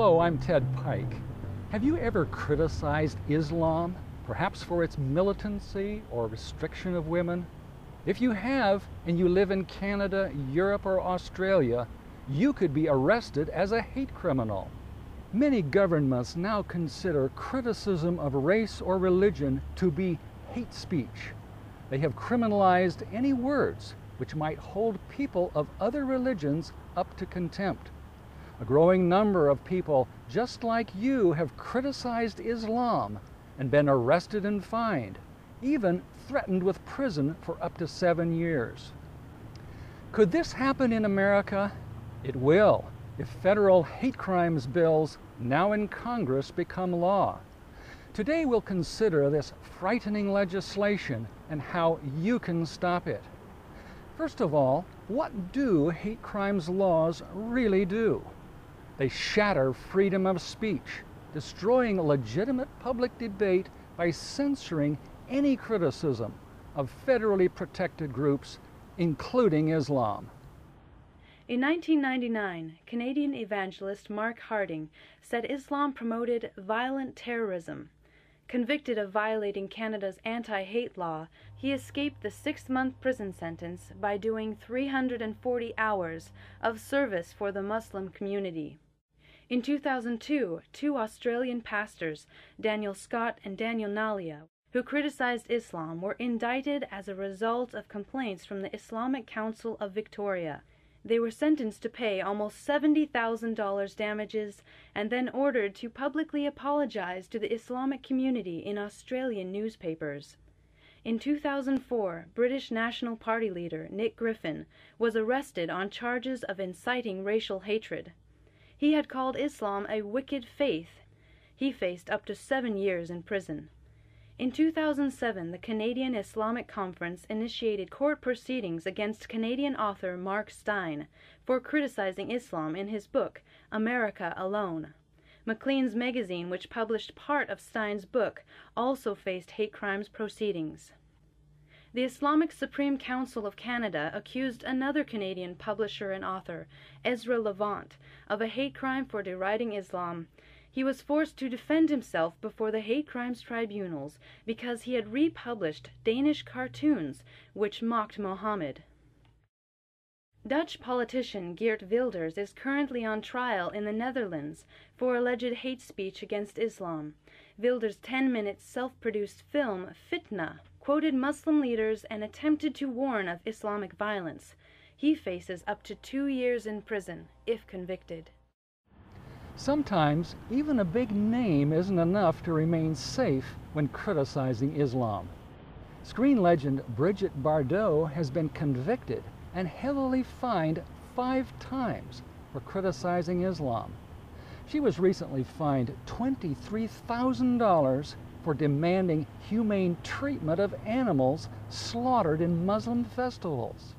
Hello, I'm Ted Pike. Have you ever criticized Islam, perhaps for its militancy or restriction of women? If you have, and you live in Canada, Europe, or Australia, you could be arrested as a hate criminal. Many governments now consider criticism of race or religion to be hate speech. They have criminalized any words which might hold people of other religions up to contempt. A growing number of people just like you have criticized Islam and been arrested and fined, even threatened with prison for up to 7 years. Could this happen in America? It will, if federal hate crimes bills now in Congress become law. Today we'll consider this frightening legislation and how you can stop it. First of all, what do hate crimes laws really do? They shatter freedom of speech, destroying legitimate public debate by censoring any criticism of federally protected groups, including Islam. In 1999, Canadian evangelist Mark Harding said Islam promoted violent terrorism. Convicted of violating Canada's anti-hate law, he escaped the 6-month prison sentence by doing 340 hours of service for the Muslim community. In 2002, 2 Australian pastors, Daniel Scott and Daniel Nalia, who criticized Islam, were indicted as a result of complaints from the Islamic Council of Victoria. They were sentenced to pay almost $70,000 damages and then ordered to publicly apologize to the Islamic community in Australian newspapers. In 2004, British National Party leader Nick Griffin was arrested on charges of inciting racial hatred. He had called Islam a wicked faith. He faced up to 7 years in prison. In 2007, the Canadian Islamic Conference initiated court proceedings against Canadian author Mark Steyn for criticizing Islam in his book, America Alone. Maclean's magazine, which published part of Steyn's book, also faced hate crimes proceedings. The Islamic Supreme Council of Canada accused another Canadian publisher and author, Ezra Levant, of a hate crime for deriding Islam. He was forced to defend himself before the hate crimes tribunals because he had republished Danish cartoons which mocked Mohammed. Dutch politician Geert Wilders is currently on trial in the Netherlands for alleged hate speech against Islam. Wilders' 10-minute self-produced film, Fitna, quoted Muslim leaders and attempted to warn of Islamic violence. He faces up to 2 years in prison if convicted. Sometimes even a big name isn't enough to remain safe when criticizing Islam. Screen legend Brigitte Bardot has been convicted and heavily fined 5 times for criticizing Islam. She was recently fined $23,000 for demanding humane treatment of animals slaughtered in Muslim festivals.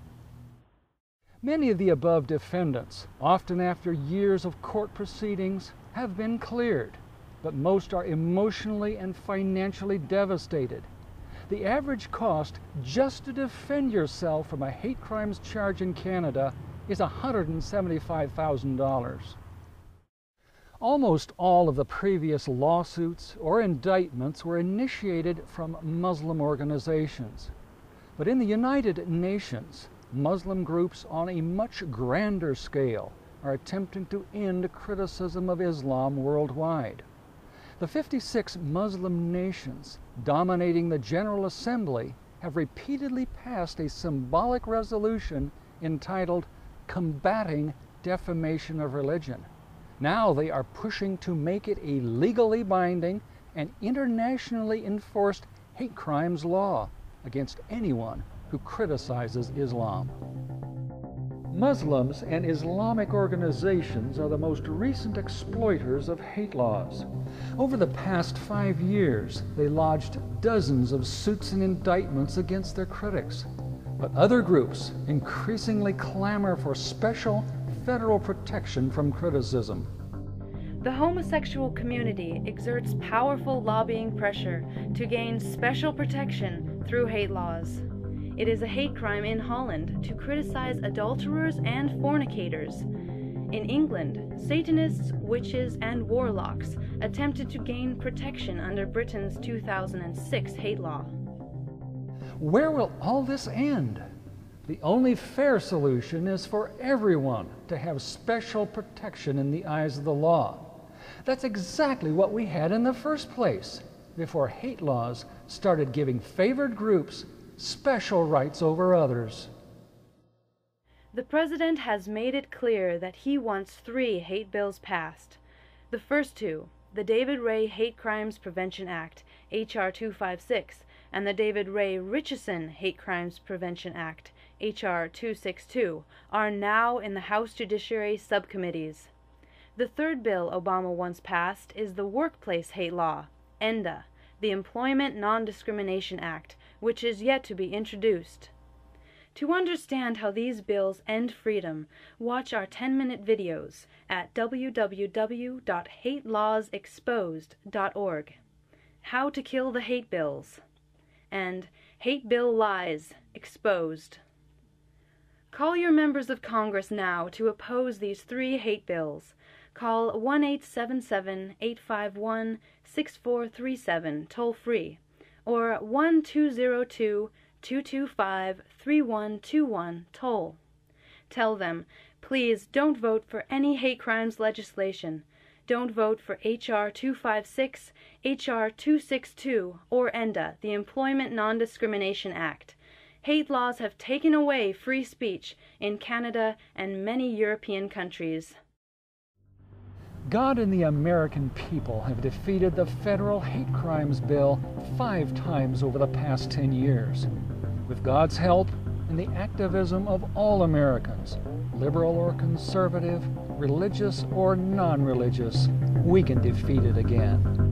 Many of the above defendants, often after years of court proceedings, have been cleared, but most are emotionally and financially devastated. The average cost just to defend yourself from a hate crimes charge in Canada is $175,000. Almost all of the previous lawsuits or indictments were initiated from Muslim organizations. But in the United Nations, Muslim groups on a much grander scale are attempting to end criticism of Islam worldwide. The 56 Muslim nations dominating the General Assembly have repeatedly passed a symbolic resolution entitled Combating Defamation of Religion. Now they are pushing to make it a legally binding and internationally enforced hate crimes law against anyone who criticizes Islam. Muslims and Islamic organizations are the most recent exploiters of hate laws. Over the past 5 years, they lodged dozens of suits and indictments against their critics. But other groups increasingly clamor for special federal protection from criticism. The homosexual community exerts powerful lobbying pressure to gain special protection through hate laws. It is a hate crime in Holland to criticize adulterers and fornicators. In England, Satanists, witches, and warlocks attempted to gain protection under Britain's 2006 hate law. Where will all this end? The only fair solution is for everyone to have special protection in the eyes of the law. That's exactly what we had in the first place, before hate laws started giving favored groups special rights over others. The President has made it clear that he wants 3 hate bills passed. The first 2, the David Ray Hate Crimes Prevention Act, H.R. 256, and the David Ray Richardson Hate Crimes Prevention Act, H.R. 262, are now in the House Judiciary subcommittees. The third bill Obama wants passed is the Workplace Hate Law, ENDA, the Employment Non-Discrimination Act, which is yet to be introduced. To understand how these bills end freedom, watch our 10-minute videos at www.hatelawsexposed.org. How to Kill the Hate Bills and Hate Bill Lies Exposed. Call your members of Congress now to oppose these 3 hate bills. Call 1-877-851-6437 toll-free or 1-202-225-3121 toll. Tell them, please don't vote for any hate crimes legislation. Don't vote for H.R. 256, H.R. 262, or ENDA, the Employment Non-Discrimination Act. Hate laws have taken away free speech in Canada and many European countries. God and the American people have defeated the federal hate crimes bill 5 times over the past 10 years. With God's help and the activism of all Americans, liberal or conservative, religious or non-religious, we can defeat it again.